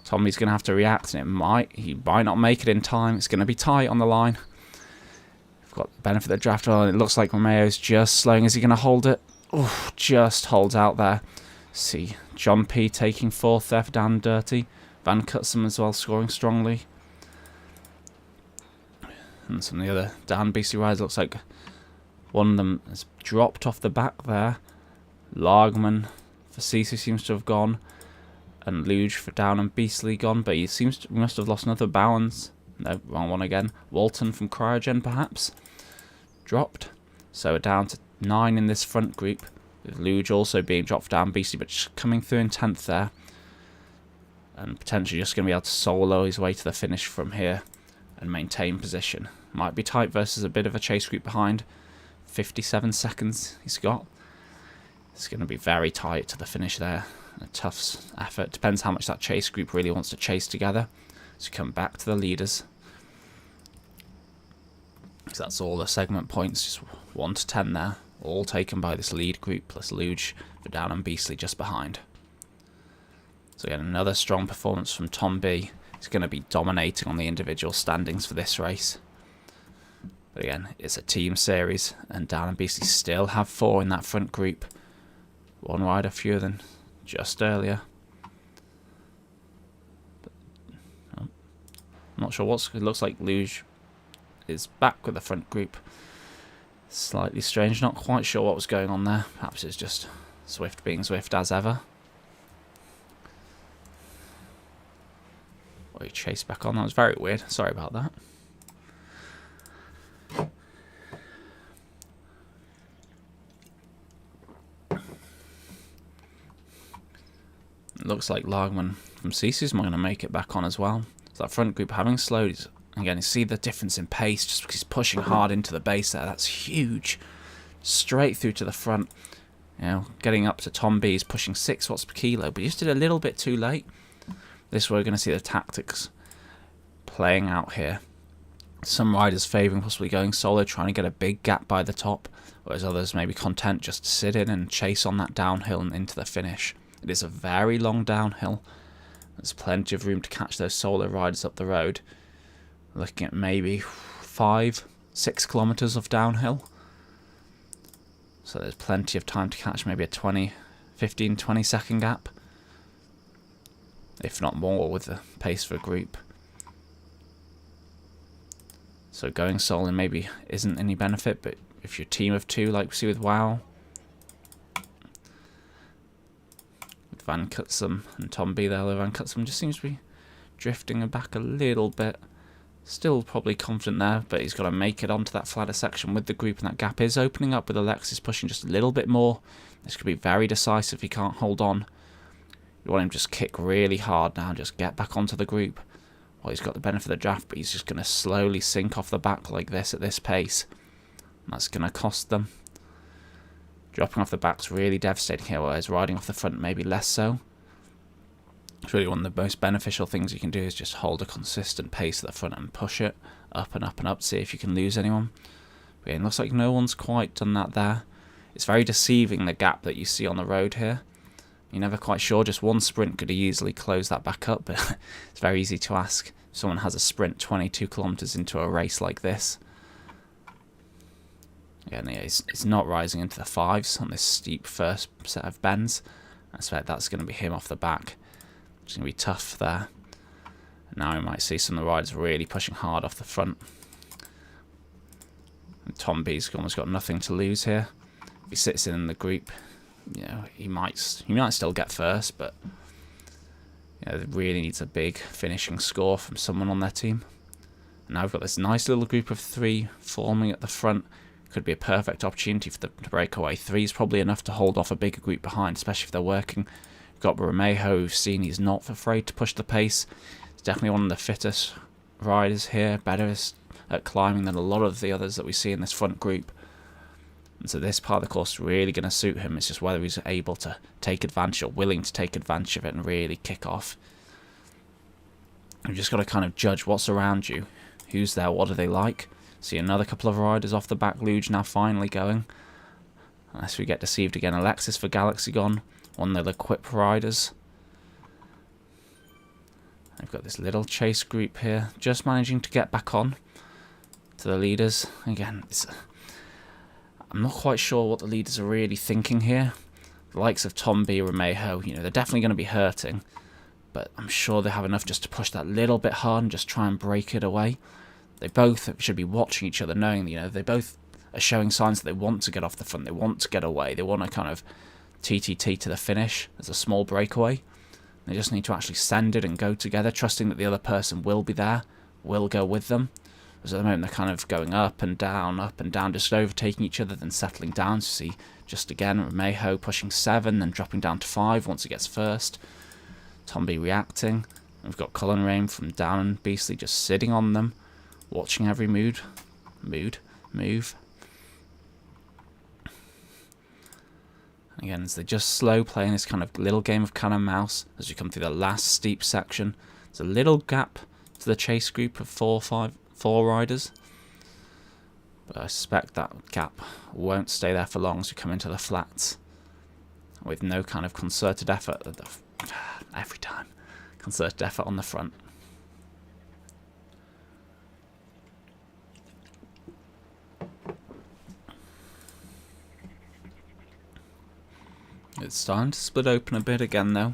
Tommy's going to have to react, and he might not make it in time. It's going to be tight on the line. We've got the benefit of the draft. Well, it looks like Romeo's just slowing. Is he going to hold it? Oh, just holds out there. See, John P taking 4th there for Down and Dirty. Van Cutsum as well, scoring strongly. And some of the other Down BC riders, looks like one of them has dropped off the back there. Largman for Sisu seems to have gone. And Luge for Down and Beastly gone. But he must have lost another balance. No, wrong one again. Walton from Cryogen perhaps. Dropped. So we're down to 9 in this front group. With Luge also being dropped down Beastly, but just coming through in 10th there. And potentially just going to be able to solo his way to the finish from here. And maintain position. Might be tight versus a bit of a chase group behind. 57 seconds he's got. It's going to be very tight to the finish there. A tough effort. Depends how much that chase group really wants to chase together. So come back to the leaders. So that's all the segment points, just 1 to 10 there. All taken by this lead group, plus Luge for Down and Beastly just behind. So again, another strong performance from Tom B. He's going to be dominating on the individual standings for this race. But again, it's a team series, and Down and Beastly still have 4 in that front group. One rider fewer than just earlier. But, I'm not sure it looks like Luge is back with the front group. Slightly strange, not quite sure what was going on there. Perhaps it's just Zwift being Zwift as ever. He chased back on. That was very weird. Sorry about that. It looks like Largman from Cece's going to make it back on as well. So that front group having slowed. Again, you see the difference in pace just because he's pushing hard into the base there. That's huge. Straight through to the front. You know, getting up to Tom B is pushing 6 watts per kilo, but he just did a little bit too late. This is where we're going to see the tactics playing out here. Some riders favouring possibly going solo, trying to get a big gap by the top, whereas others may be content just to sit in and chase on that downhill and into the finish. It is a very long downhill. There's plenty of room to catch those solo riders up the road. Looking at maybe 5-6 kilometres of downhill. So there's plenty of time to catch maybe a 15-20 second gap. If not more with the pace for a group. So going solo maybe isn't any benefit, but if you're a team of 2 like we see with WoW, with Van Cutsum and Tom B there, Van Cutsum just seems to be drifting back a little bit. Still probably confident there, but he's got to make it onto that flatter section with the group, and that gap is opening up with Alexis pushing just a little bit more. This could be very decisive if he can't hold on. You want him to just kick really hard now, just get back onto the group. Well, he's got the benefit of the draft, but he's just going to slowly sink off the back like this at this pace. And that's going to cost them. Dropping off the back's really devastating here, whereas riding off the front maybe less so. It's really one of the most beneficial things you can do is just hold a consistent pace at the front and push it up and up and up, see if you can lose anyone. But it looks like no one's quite done that there. It's very deceiving, the gap that you see on the road here. You're never quite sure, just one sprint could easily close that back up, but it's very easy to ask if someone has a sprint 22 kilometres into a race like this. Again, yeah, it's not rising into the 5s on this steep first set of bends. I expect that's going to be him off the back. It's going to be tough there. And now we might see some of the riders really pushing hard off the front. And Tom B's almost got nothing to lose here. If he sits in the group, you know, he might still get first, but you know, it really needs a big finishing score from someone on their team. And now we've got this nice little group of 3 forming at the front. Could be a perfect opportunity for them to break away. 3 is probably enough to hold off a bigger group behind, especially if they're working. We've got Romejo, who's seen he's not afraid to push the pace. He's definitely one of the fittest riders here, better at climbing than a lot of the others that we see in this front group. And so this part of the course is really going to suit him. It's just whether he's able to take advantage or willing to take advantage of it and really kick off. You've just got to kind of judge what's around you. Who's there? What do they like? See another couple of riders off the back luge now finally going. Unless we get deceived again. Alexis for Galaxy gone. One of the equip riders. I've got this little chase group here. Just managing to get back on to the leaders. Again, I'm not quite sure what the leaders are really thinking here. The likes of Tom B, Romejo, you know, they're definitely going to be hurting. But I'm sure they have enough just to push that little bit hard and just try and break it away. They both should be watching each other, knowing, you know, they both are showing signs that they want to get off the front, they want to get away, they want to kind of TTT to the finish as a small breakaway. They just need to actually send it and go together, trusting that the other person will be there, will go with them. Because at the moment they're kind of going up and down, just overtaking each other, then settling down. So you see, just again, Romejo pushing 7, then dropping down to 5 once it gets first. Tomby reacting. We've got Colin Rain from Down and Beastly just sitting on them, watching every move. Again, as they just slow playing this kind of little game of cat and mouse as we come through the last steep section. There's a little gap to the chase group of 4 riders. But I suspect that gap won't stay there for long as we come into the flats. With no kind of concerted effort every time. Concerted effort on the front. It's starting to split open a bit again though.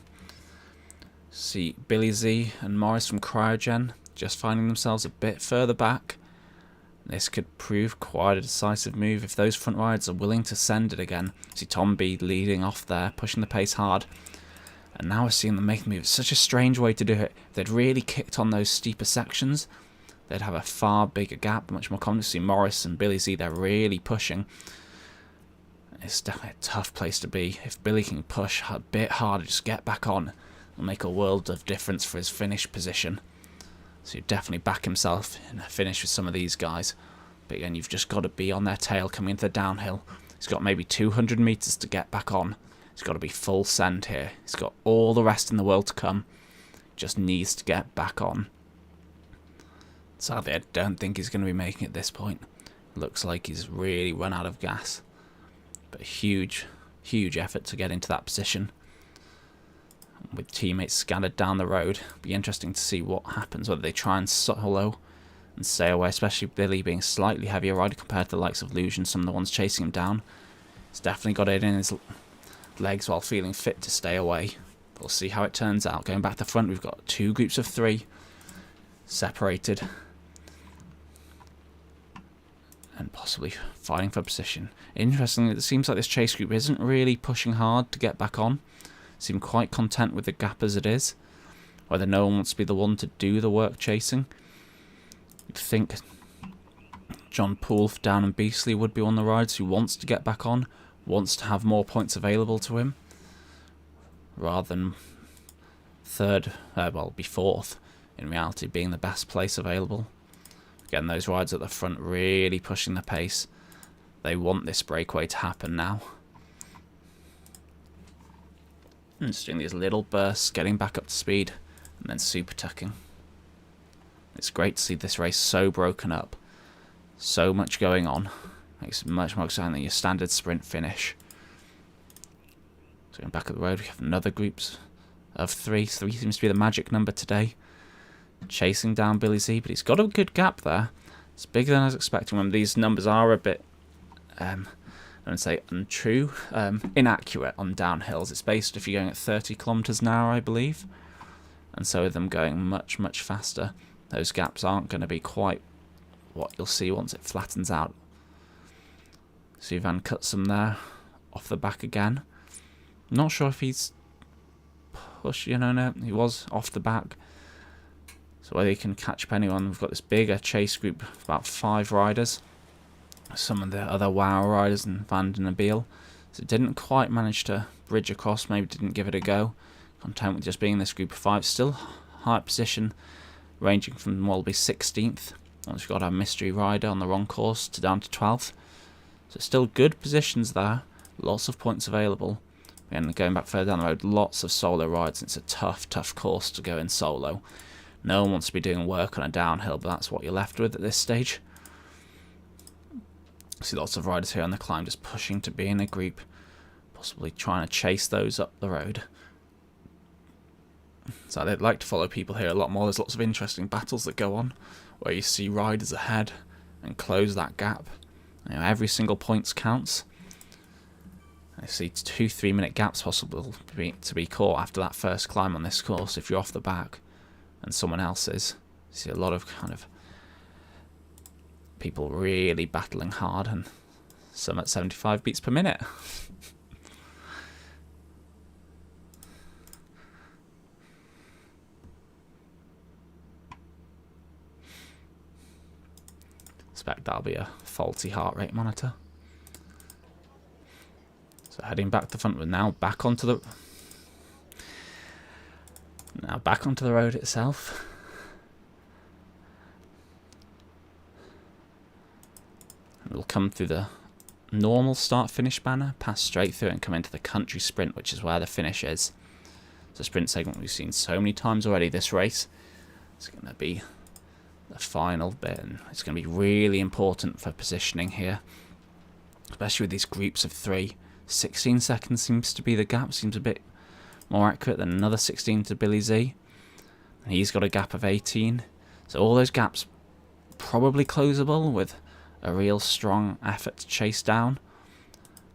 See Billy Z and Morris from Cryogen just finding themselves a bit further back. This could prove quite a decisive move if those front riders are willing to send it again. See Tom B leading off there, pushing the pace hard. And now we're seeing them make the move. It's such a strange way to do it. If they'd really kicked on those steeper sections, they'd have a far bigger gap, much more confidence. See Morris and Billy Z, they're really pushing. It's definitely a tough place to be. If Billy can push a bit harder, just get back on, it'll make a world of difference for his finish position. So he'd definitely back himself in a finish with some of these guys. But again, you've just got to be on their tail coming into the downhill. He's got maybe 200 metres to get back on. He's got to be full send here. He's got all the rest in the world to come. Just needs to get back on. Sadly, I don't think he's going to be making it at this point. Looks like he's really run out of gas. But huge effort to get into that position. With teammates scattered down the road. Be interesting to see what happens, whether they try and solo and stay away, especially Billy being slightly heavier rider compared to the likes of Luge and some of the ones chasing him down. He's definitely got it in his legs while feeling fit to stay away. We'll see how it turns out. Going back to the front, we've got 2 groups of 3 separated and possibly fighting for position. Interestingly, it seems like this chase group isn't really pushing hard to get back on. Seem quite content with the gap as it is. Whether no one wants to be the one to do the work chasing. You'd think John Poole for Down and Beastly would be one of the riders who wants to get back on, wants to have more points available to him, rather than be fourth, in reality being the best place available. Again, those riders at the front really pushing the pace. They want this breakaway to happen now. And just doing these little bursts, getting back up to speed, and then super tucking. It's great to see this race so broken up. So much going on. Makes it much more exciting than your standard sprint finish. So going back up the road, we have another groups of 3. 3 seems to be the magic number today. Chasing down Billy Z, but he's got a good gap there. It's bigger than I was expecting. When these numbers are a bit, I don't say untrue, inaccurate on downhills. It's based if you're going at 30 kilometers an hour, I believe. And so with them going much, much faster, those gaps aren't going to be quite what you'll see once it flattens out. So Van cuts them there, off the back again. Not sure if he's pushed, no, he was off the back. So whether he can catch up anyone, we've got this bigger chase group of about 5 riders. Some of the other WoW riders and Van den Abeel. So didn't quite manage to bridge across, maybe didn't give it a go. Content with just being this group of 5. Still high position, ranging from Wallaby 16th. Once we've got our mystery rider on the wrong course to down to 12th. So still good positions there, lots of points available. And going back further down the road, lots of solo rides. It's a tough course to go in solo. No one wants to be doing work on a downhill, but that's what you're left with at this stage. See lots of riders here on the climb just pushing to be in a group, possibly trying to chase those up the road. So I'd like to follow people here a lot more. There's lots of interesting battles that go on, where you see riders ahead and close that gap. Every single point counts. I see 2-3 minute gaps possible to be caught after that first climb on this course if you're off the back and someone else is. You see a lot of kind of people really battling hard, and some at 75 beats per minute. Expect that'll be a faulty heart rate monitor. So heading back to the front, we're now back onto the road itself. And we'll come through the normal start-finish banner, pass straight through it, and come into the country sprint, which is where the finish is. It's a sprint segment we've seen so many times already this race. It's going to be the final bit, and it's going to be really important for positioning here, especially with these groups of 3. 16 seconds seems to be the gap, seems a bit more accurate than another 16 to Billy Z. And he's got a gap of 18. So all those gaps probably closable with a real strong effort to chase down.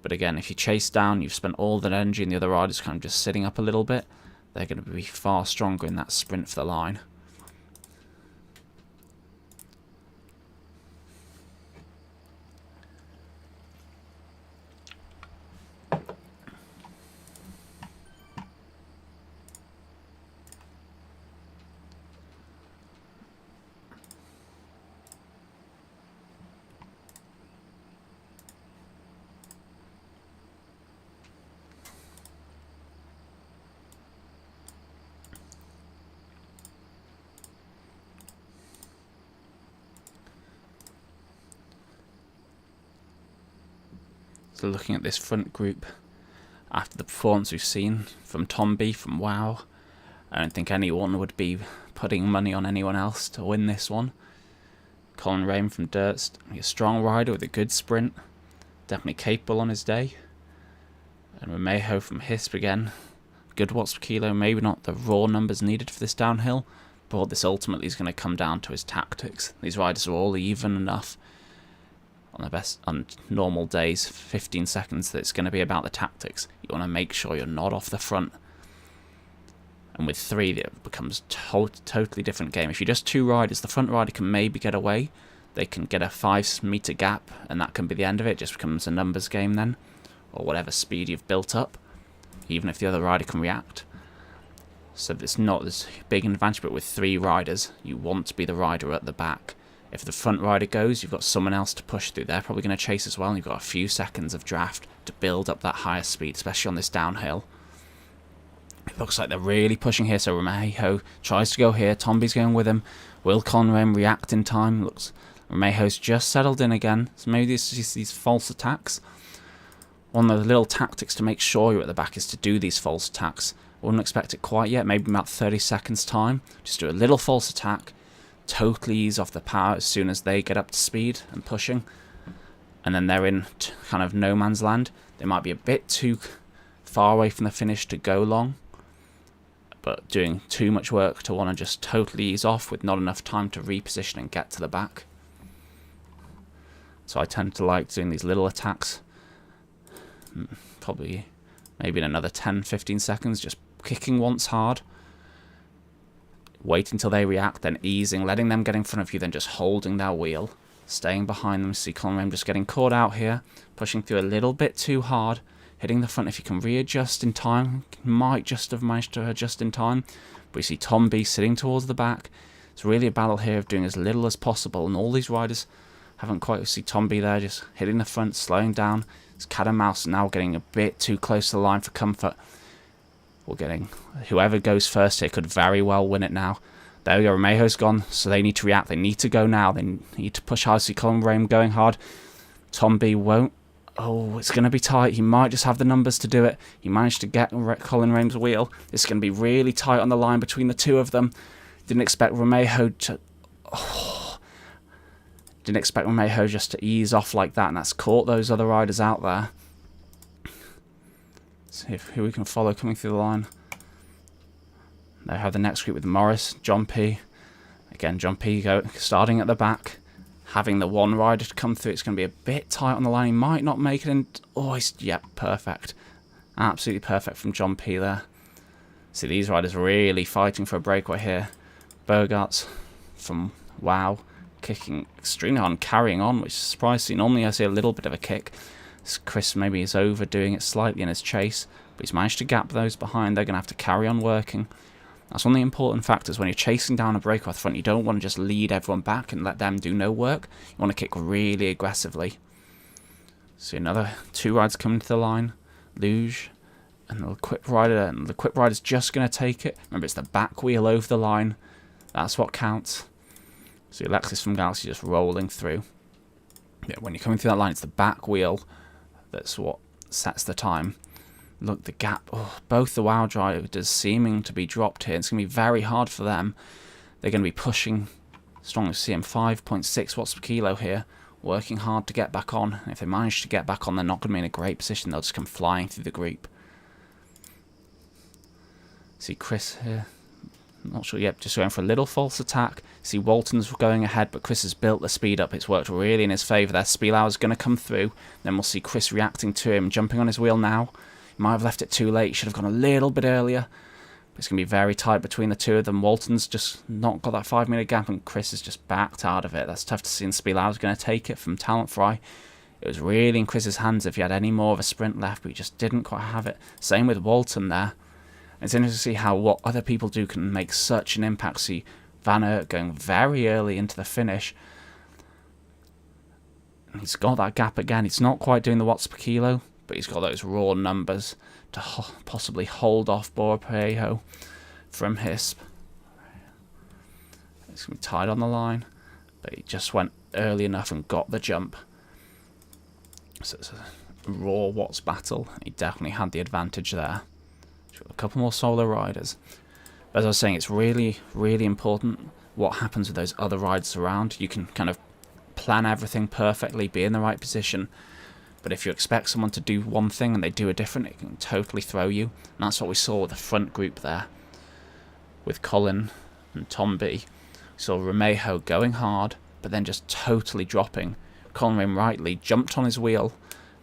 But again, if you chase down, you've spent all that energy and the other riders kind of just sitting up a little bit. They're going to be far stronger in that sprint for the line. So looking at this front group, after the performance we've seen from Tomby, from WoW, I don't think anyone would be putting money on anyone else to win this one. Colin Rain from Durst, a strong rider with a good sprint, definitely capable on his day. And Romejo from Hisp again, good watts per kilo, maybe not the raw numbers needed for this downhill, but what this ultimately is going to come down to his tactics. These riders are all even enough on normal days, 15 seconds, that it's going to be about the tactics. You want to make sure you're not off the front. And with 3, it becomes totally different game. If you're just 2 riders, the front rider can maybe get away. They can get a 5 meter gap, and that can be the end of it. It just becomes a numbers game then, or whatever speed you've built up, even if the other rider can react. So it's not this big advantage, but with 3 riders, you want to be the rider at the back. If the front rider goes, you've got someone else to push through. They're probably going to chase as well, and you've got a few seconds of draft to build up that higher speed, especially on this downhill. It looks like they're really pushing here, so Romejo tries to go here. Tomby's going with him. Will Conrem react in time? Looks Romejo's just settled in again, so maybe this is these false attacks. One of the little tactics to make sure you're at the back is to do these false attacks. I wouldn't expect it quite yet, maybe about 30 seconds time. Just do a little false attack, totally ease off the power as soon as they get up to speed and pushing, and then they're in kind of no man's land. They might be a bit too far away from the finish to go long, but doing too much work to want to just totally ease off with not enough time to reposition and get to the back. So I tend to like doing these little attacks, probably maybe in another 10-15 seconds, just kicking once hard, wait until they react, then easing, letting them get in front of you, then just holding their wheel, staying behind them. See Conrem just getting caught out here, pushing through a little bit too hard. hitting the front. If you can readjust in time, might just have managed to adjust in time. But you see Tom B sitting towards the back. It's really a battle here of doing as little as possible, and all these riders haven't quite. See Tom B there just hitting the front, slowing down. It's cat and mouse, now getting a bit too close to the line for comfort. We're getting whoever goes first here could very well win it now. There we go, Romejo's gone, so they need to react. They need to go now. They need to push hard. See Colin Rame going hard. Tom B won't. Oh, it's going to be tight. He might just have the numbers to do it. He managed to get Colin Rame's wheel. It's going to be really tight on the line between the two of them. Didn't expect Romejo to... Oh, didn't expect Romejo just to ease off like that, and that's caught those other riders out there. See who we can follow coming through the line. They have the next group with Morris, John P. Again, John P starting at the back. Having the one rider to come through, it's going to be a bit tight on the line. He might not make it in. Oh, yep, perfect. Absolutely perfect from John P there. See, these riders really fighting for a breakaway here. Bogarts from WoW kicking extremely hard and carrying on, which is surprising. Normally I see a little bit of a kick. Chris maybe is overdoing it slightly in his chase, but he's managed to gap those behind. They're going to have to carry on working. That's one of the important factors when you're chasing down a breaker off the front. You don't want to just lead everyone back and let them do no work. You want to kick really aggressively. See another two riders coming to the line. Luge and the Equip Rider, and the Equip Rider's just going to take it. Remember, it's the back wheel over the line. That's what counts. See Alexis from Galaxy just rolling through. Yeah, when you're coming through that line, it's the back wheel that's what sets the time. Look, the gap. Oh, both the WoW drivers seeming to be dropped here. It's going to be very hard for them. They're going to be pushing strongly. See him 5.6 watts per kilo here. Working hard to get back on. And if they manage to get back on, they're not going to be in a great position. They'll just come flying through the group. See Chris here. Not sure. Yep, just going for a little false attack. See Walton's going ahead, but Chris has built the speed up. It's worked really in his favour there. Spielauer's going to come through. Then we'll see Chris reacting to him, jumping on his wheel now. He might have left it too late. He should have gone a little bit earlier. But it's going to be very tight between the two of them. Walton's just not got that 5-minute gap, and Chris is just backed out of it. That's tough to see, and Spielauer's going to take it from Talent Fry. It was really in Chris's hands if he had any more of a sprint left, but he just didn't quite have it. Same with Walton there. It's interesting to see how what other people do can make such an impact. See Van Aert going very early into the finish. And he's got that gap again. He's not quite doing the watts per kilo, but he's got those raw numbers to possibly hold off Bora from Hisp. It's going to be tied on the line, but he just went early enough and got the jump. So it's a raw watts battle. He definitely had the advantage there. A couple more solo riders. But as I was saying, it's really, really important what happens with those other riders around. You can kind of plan everything perfectly, be in the right position, but if you expect someone to do one thing and they do a different, it can totally throw you. And that's what we saw with the front group there, with Colin and Tom B. We saw Romejo going hard, but then just totally dropping. Colin Rame rightly jumped on his wheel,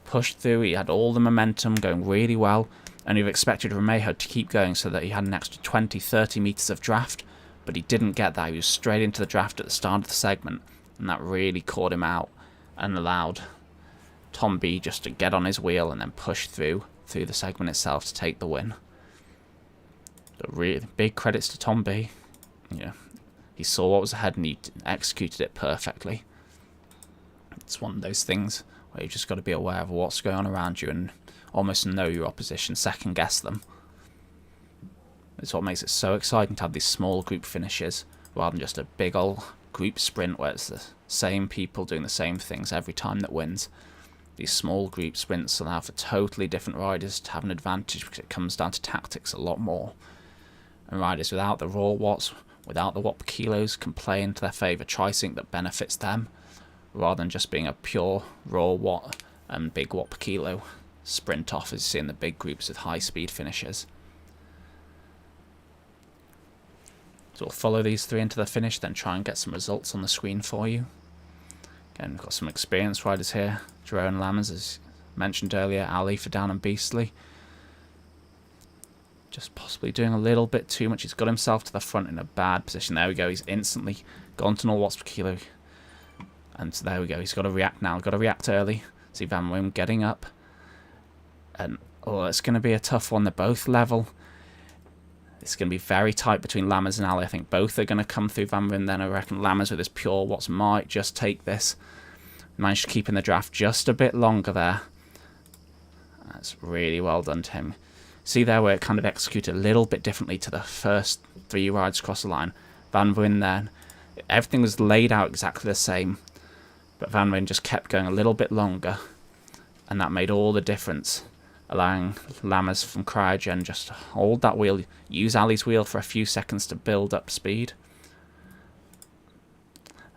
pushed through, he had all the momentum going really well, and you've expected Romejo to keep going so that he had an extra 20-30 metres of draft, but he didn't get that. He was straight into the draft at the start of the segment, and that really caught him out and allowed Tom B just to get on his wheel and then push through the segment itself to take the win. But really big credits to Tom B. Yeah, he saw what was ahead and he executed it perfectly. It's one of those things where you've just got to be aware of what's going on around you and almost know your opposition, second guess them. It's what makes it so exciting to have these small group finishes rather than just a big old group sprint where it's the same people doing the same things every time that wins. These small group sprints allow for totally different riders to have an advantage because it comes down to tactics a lot more. And riders without the raw watts, without the watt per kilos, can play into their favour, try something that benefits them rather than just being a pure raw watt and big watt per kilo sprint off, as you see in the big groups with high speed finishes. So we'll follow these three into the finish, then try and get some results on the screen for you. Again, we've got some experienced riders here. Jerome Lammers, as mentioned earlier, Ali for Down and Beastly. Just possibly doing a little bit too much. He's got himself to the front in a bad position. There we go. He's instantly gone to 0 watts per kilo. And so there we go. He's got to react now. Got to react early. See Van Wim getting up. And Oh, it's going to be a tough one. They're both level. It's going to be very tight between Lammers and Ali. I think both are going to come through Van Veen. Then I reckon Lammers with his pure Watts might just take this. Managed to keep in the draft just a bit longer there. That's really well done to him. See there where it kind of executed a little bit differently to the first 3 rides across the line. Van Veen then, everything was laid out exactly the same. But Van Veen just kept going a little bit longer. And that made all the difference. Allowing Lammers from Cryogen just to hold that wheel, use Ali's wheel for a few seconds to build up speed,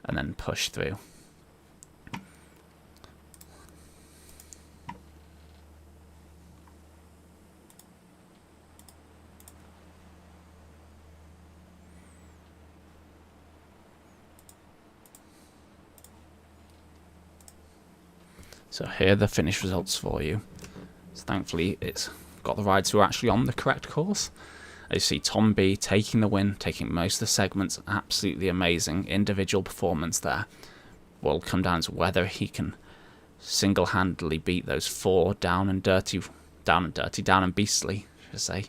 and then push through. So here are the finish results for you. So thankfully it's got the rides who are actually on the correct course. As you see, Tom B taking the win, taking most of the segments. Absolutely amazing individual performance there. Will come down to whether he can single-handedly beat those 4 down and beastly, should I say,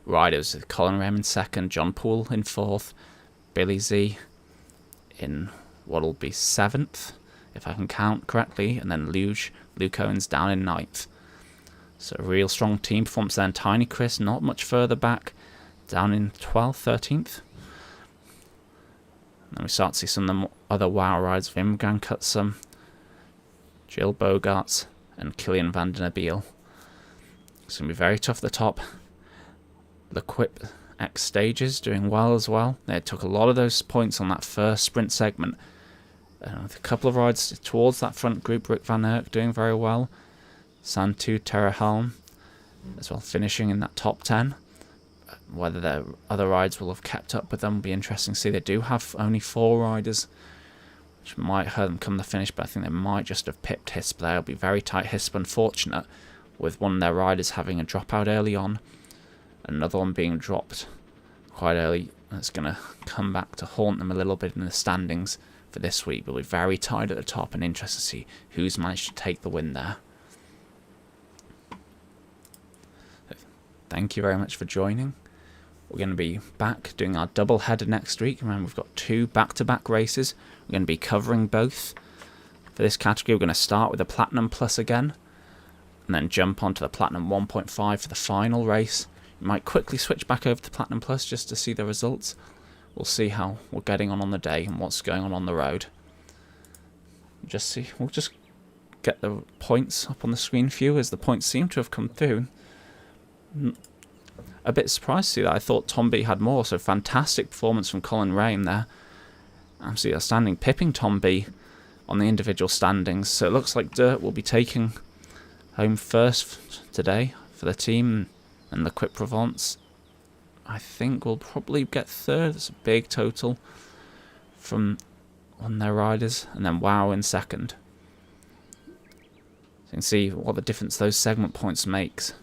riders. Colin Rem in 2nd, John Poole in 4th, Billy Z in what'll be 7th, if I can count correctly, and then Luke Owens down in 9th. So a real strong team performance then. Tiny Chris not much further back, down in 12th, 13th. And then we start to see some of the other WoW rides. Vimgan Cutsum, Jill Bogarts, and Killian van den Abeel. It's going to be very tough at the top. The Quip X stages doing well as well. They took a lot of those points on that first sprint segment. With a couple of rides towards that front group, Rick Van Erck doing very well. Santu Terrahelm as well, finishing in that top 10. Whether their other rides will have kept up with them will be interesting to see. They do have only 4 riders, which might hurt them come the finish, but I think they might just have pipped Hisp there. It'll be very tight. Hisp unfortunate with one of their riders having a dropout early on, another one being dropped quite early. That's going to come back to haunt them a little bit in the standings for this week. But we're very tight at the top and interested to see who's managed to take the win there. Thank you very much for joining. We're going to be back doing our double header next week. Remember, we've got 2 back-to-back races. We're going to be covering both. For this category, we're going to start with the Platinum Plus again, and then jump onto the Platinum 1.5 for the final race. We might quickly switch back over to Platinum Plus just to see the results. We'll see how we're getting on the day and what's going on the road. We'll just get the points up on the screen for you, as the points seem to have come through. A bit surprised to see that. I thought Tom B had more, so fantastic performance from Colin Rame there. Absolutely outstanding, pipping Tom B on the individual standings. So it looks like Dirt will be taking home first today for the team, and the Quip Provence, I think, will probably get 3rd. That's a big total from on their riders, and then WoW in 2nd. So you can see what the difference those segment points makes.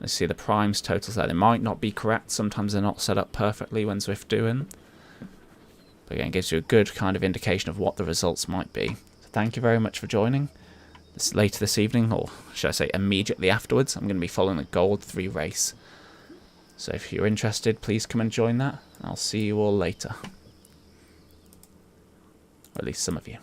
Let's see the primes totals there. They might not be correct. Sometimes they're not set up perfectly when Zwift doing. But again, it gives you a good kind of indication of what the results might be. So thank you very much for joining. Later this evening, or should I say immediately afterwards, I'm going to be following the Gold 3 race. So if you're interested, please come and join that. I'll see you all later. Or at least some of you.